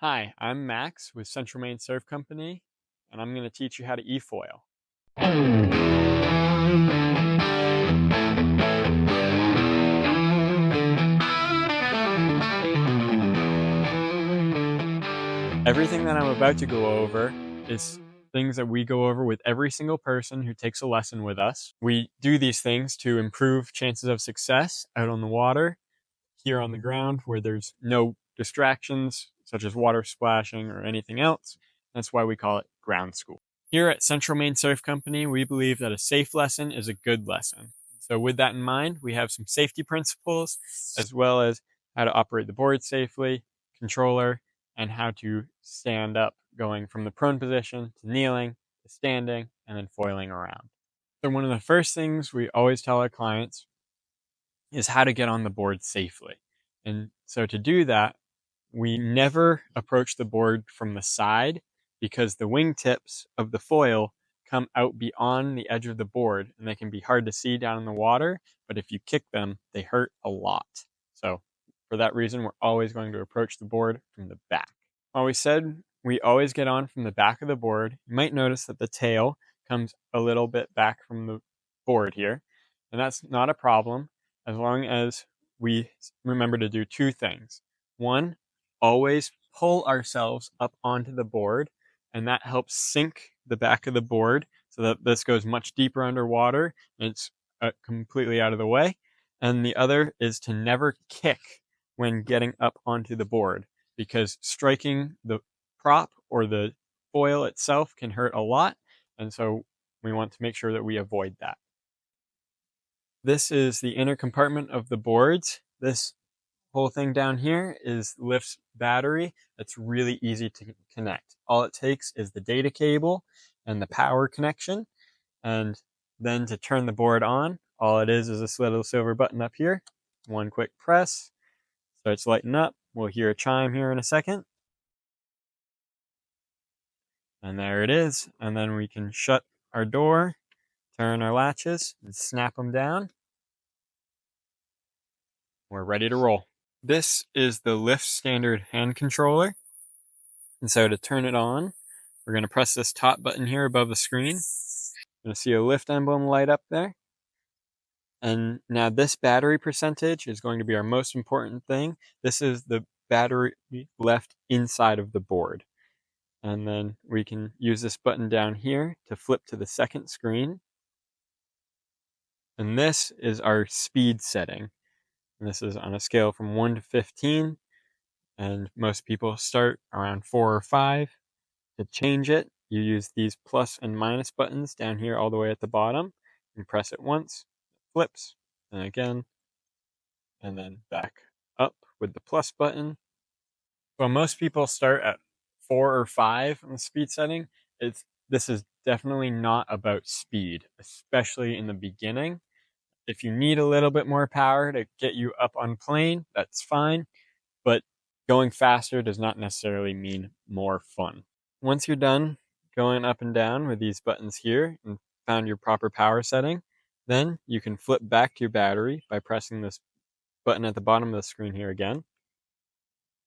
Hi, I'm Max with Central Maine Surf Company, and I'm going to teach you how to e-foil. Everything that I'm about to go over is things that we go over with every single person who takes a lesson with us. We do these things to improve chances of success out on the water, here on the ground where there's no distractions such as water splashing or anything else. That's why we call it ground school. Here at Central Maine Surf Company, we believe that a safe lesson is a good lesson. So with that in mind, we have some safety principles as well as how to operate the board safely, controller, and how to stand up going from the prone position to kneeling to standing and then foiling around. So one of the first things we always tell our clients is how to get on the board safely. And so to do that, we never approach the board from the side because the wingtips of the foil come out beyond the edge of the board and they can be hard to see down in the water, but if you kick them, they hurt a lot. So for that reason, we're always going to approach the board from the back. While we said we always get on from the back of the board, you might notice that the tail comes a little bit back from the board here, and that's not a problem as long as we remember to do two things. One, always pull ourselves up onto the board, and that helps sink the back of the board so that this goes much deeper underwater and it's completely out of the way. And the other is to never kick when getting up onto the board because striking the prop or the foil itself can hurt a lot. And so we want to make sure that we avoid that. This is the inner compartment of the boards. This whole thing down here is Lift's battery. That's really easy to connect. All it takes is the data cable and the power connection. And then to turn the board on, all it is this little silver button up here. One quick press, starts lighting up. We'll hear a chime here in a second. And there it is. And then we can shut our door, turn our latches, and snap them down. We're ready to roll. This is the Lift standard hand controller. And so to turn it on, we're going to press this top button here above the screen. You're going to see a Lift emblem light up there. And now this battery percentage is going to be our most important thing. This is the battery left inside of the board. And then we can use this button down here to flip to the second screen. And this is our speed setting. And this is on a scale from 1 to 15. And most people start around 4 or 5. To change it, you use these plus and minus buttons down here all the way at the bottom. And press it once, it flips, and again, and then back up with the plus button. Well, most people start at 4 or 5 on the speed setting. This is definitely not about speed, especially in the beginning. If you need a little bit more power to get you up on plane, that's fine, but going faster does not necessarily mean more fun. Once you're done going up and down with these buttons here and found your proper power setting, then you can flip back to your battery by pressing this button at the bottom of the screen here again.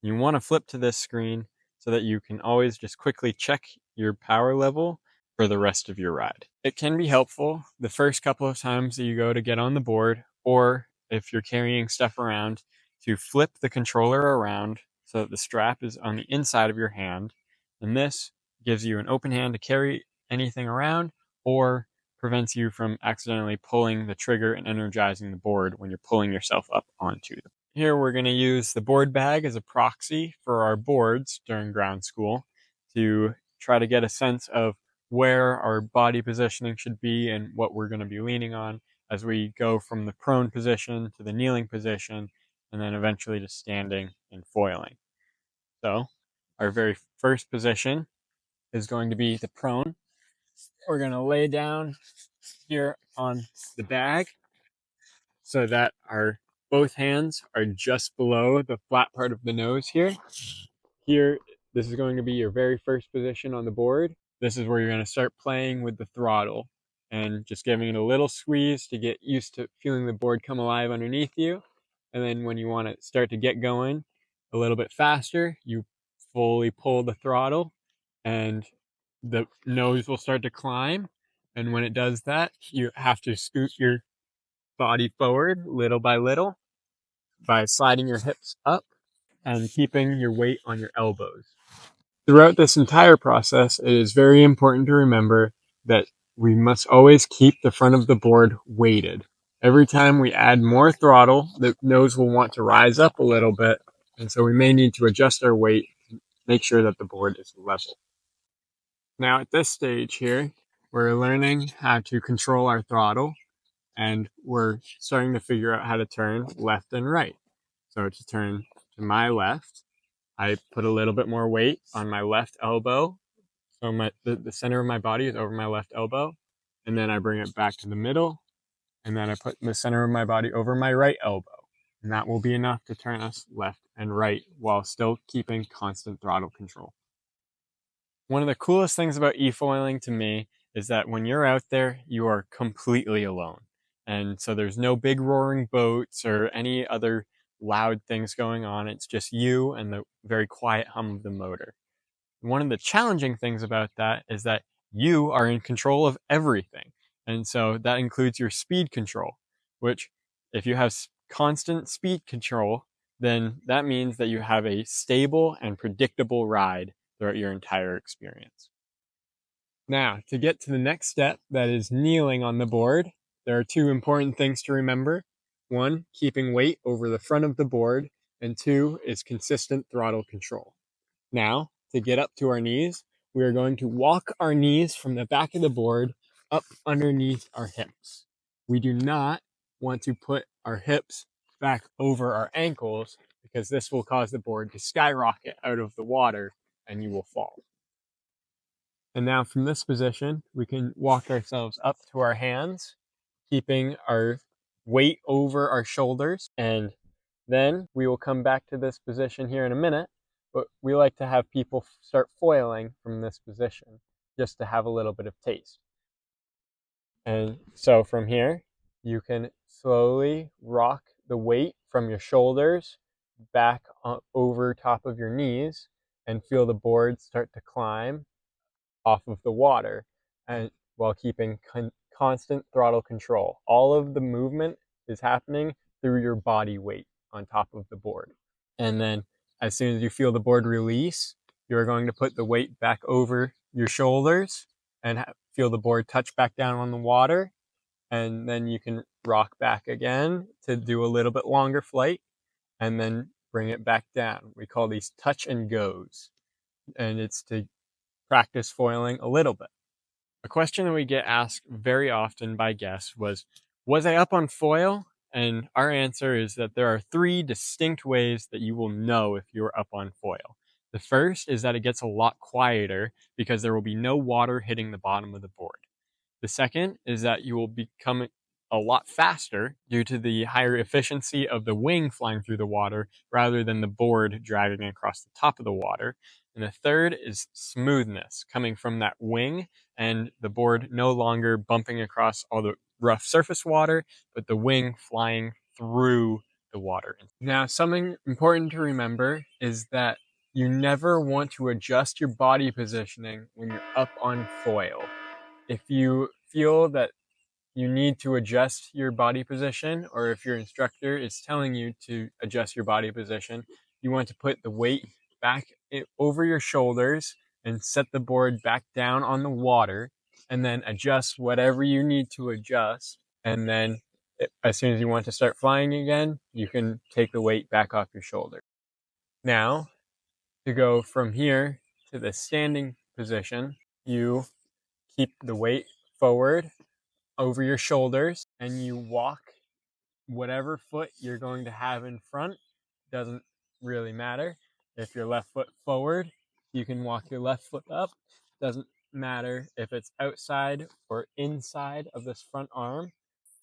You want to flip to this screen so that you can always just quickly check your power level for the rest of your ride. It can be helpful the first couple of times that you go to get on the board, or if you're carrying stuff around, to flip the controller around so that the strap is on the inside of your hand. And this gives you an open hand to carry anything around or prevents you from accidentally pulling the trigger and energizing the board when you're pulling yourself up onto it. Here we're going to use the board bag as a proxy for our boards during ground school to try to get a sense of where our body positioning should be and what we're going to be leaning on as we go from the prone position to the kneeling position and then eventually to standing and foiling. So our very first position is going to be the prone. We're going to lay down here on the bag so that our both hands are just below the flat part of the nose here. Here, this is going to be your very first position on the board. This is where you're going to start playing with the throttle and just giving it a little squeeze to get used to feeling the board come alive underneath you. And then when you want to start to get going a little bit faster, you fully pull the throttle, and the nose will start to climb. And when it does that, you have to scoot your body forward little by little by sliding your hips up and keeping your weight on your elbows. Throughout this entire process, it is very important to remember that we must always keep the front of the board weighted. Every time we add more throttle, the nose will want to rise up a little bit, and so we may need to adjust our weight to make sure that the board is level. Now at this stage here, we're learning how to control our throttle, and we're starting to figure out how to turn left and right. So to turn to my left, I put a little bit more weight on my left elbow. So the center of my body is over my left elbow. And then I bring it back to the middle. And then I put the center of my body over my right elbow. And that will be enough to turn us left and right while still keeping constant throttle control. One of the coolest things about efoiling to me is that when you're out there, you are completely alone. And so there's no big roaring boats or any other loud things going on. It's just you and the very quiet hum of the motor. One of the challenging things about that is that you are in control of everything. And so that includes your speed control, which if you have constant speed control, then that means that you have a stable and predictable ride throughout your entire experience. Now, to get to the next step, that is kneeling on the board, there are two important things to remember. One, keeping weight over the front of the board, and two is consistent throttle control. Now, to get up to our knees, we are going to walk our knees from the back of the board up underneath our hips. We do not want to put our hips back over our ankles because this will cause the board to skyrocket out of the water and you will fall. And now from this position, we can walk ourselves up to our hands, keeping our weight over our shoulders. And then we will come back to this position here in a minute, but we like to have people start foiling from this position just to have a little bit of taste. And so from here, you can slowly rock the weight from your shoulders back over top of your knees and feel the board start to climb off of the water, and while keeping constant throttle control. All of the movement is happening through your body weight on top of the board. And then as soon as you feel the board release, you're going to put the weight back over your shoulders and feel the board touch back down on the water. And then you can rock back again to do a little bit longer flight and then bring it back down. We call these touch and goes. And it's to practice foiling a little bit. A question that we get asked very often by guests was I up on foil? And our answer is that there are three distinct ways that you will know if you're up on foil. The first is that it gets a lot quieter because there will be no water hitting the bottom of the board. The second is that you will become a lot faster due to the higher efficiency of the wing flying through the water rather than the board dragging across the top of the water. And the third is smoothness coming from that wing and the board no longer bumping across all the rough surface water, but the wing flying through the water. Now, something important to remember is that you never want to adjust your body positioning when you're up on foil. If you feel that you need to adjust your body position, or if your instructor is telling you to adjust your body position, you want to put the weight back over your shoulders and set the board back down on the water, and then adjust whatever you need to adjust. And then as soon as you want to start flying again, you can take the weight back off your shoulder. Now, to go from here to the standing position, you keep the weight forward over your shoulders and you walk whatever foot you're going to have in front. Doesn't really matter. If your left foot forward, you can walk your left foot up. Doesn't matter if it's outside or inside of this front arm.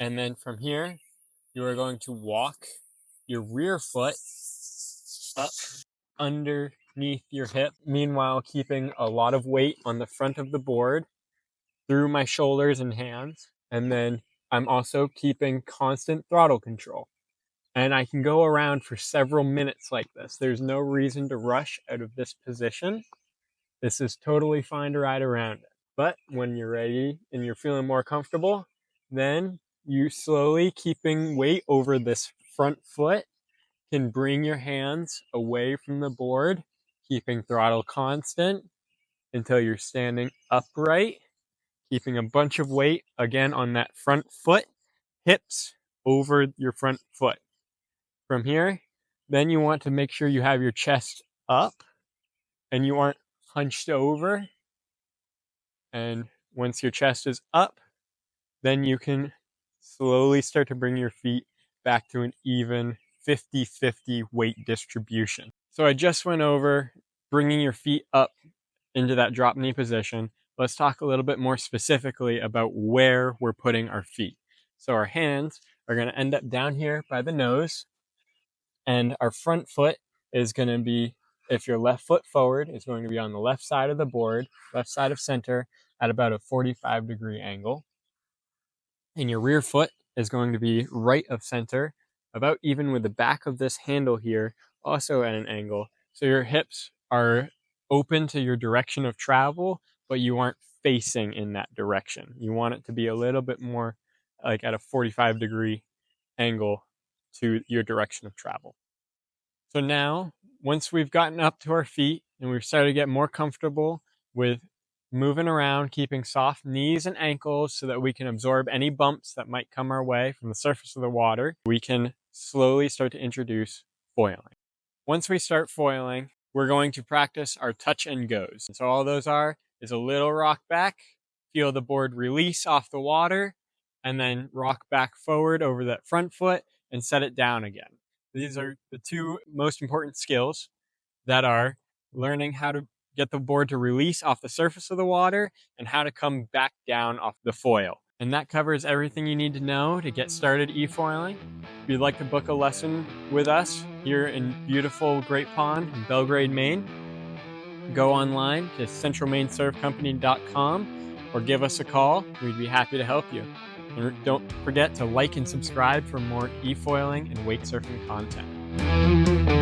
And then from here, you are going to walk your rear foot up underneath your hip, meanwhile keeping a lot of weight on the front of the board through my shoulders and hands. And then I'm also keeping constant throttle control. And I can go around for several minutes like this. There's no reason to rush out of this position. This is totally fine to ride around it. But when you're ready and you're feeling more comfortable, then you slowly, keeping weight over this front foot, can bring your hands away from the board, keeping throttle constant until you're standing upright, keeping a bunch of weight again on that front foot, hips over your front foot. From here, then you want to make sure you have your chest up and you aren't hunched over. And once your chest is up, then you can slowly start to bring your feet back to an even 50-50 weight distribution. So I just went over bringing your feet up into that drop knee position. Let's talk a little bit more specifically about where we're putting our feet. So our hands are going to end up down here by the nose, and our front foot is going to be, if your left foot forward, is going to be on the left side of the board, left side of center, at about a 45-degree angle. And your rear foot is going to be right of center, about even with the back of this handle here, also at an angle. So your hips are open to your direction of travel, but you aren't facing in that direction. You want it to be a little bit more like at a 45-degree angle to your direction of travel. So now, once we've gotten up to our feet and we've started to get more comfortable with moving around, keeping soft knees and ankles so that we can absorb any bumps that might come our way from the surface of the water, we can slowly start to introduce foiling. Once we start foiling, we're going to practice our touch and goes. And so all those is a little rock back, feel the board release off the water, and then rock back forward over that front foot and set it down again. These are the two most important skills that are learning how to get the board to release off the surface of the water and how to come back down off the foil. And that covers everything you need to know to get started efoiling. If you'd like to book a lesson with us here in beautiful Great Pond in Belgrade, Maine, go online to centralmainesurfcompany.com or give us a call. We'd be happy to help you. And don't forget to like and subscribe for more efoiling and wake surfing content.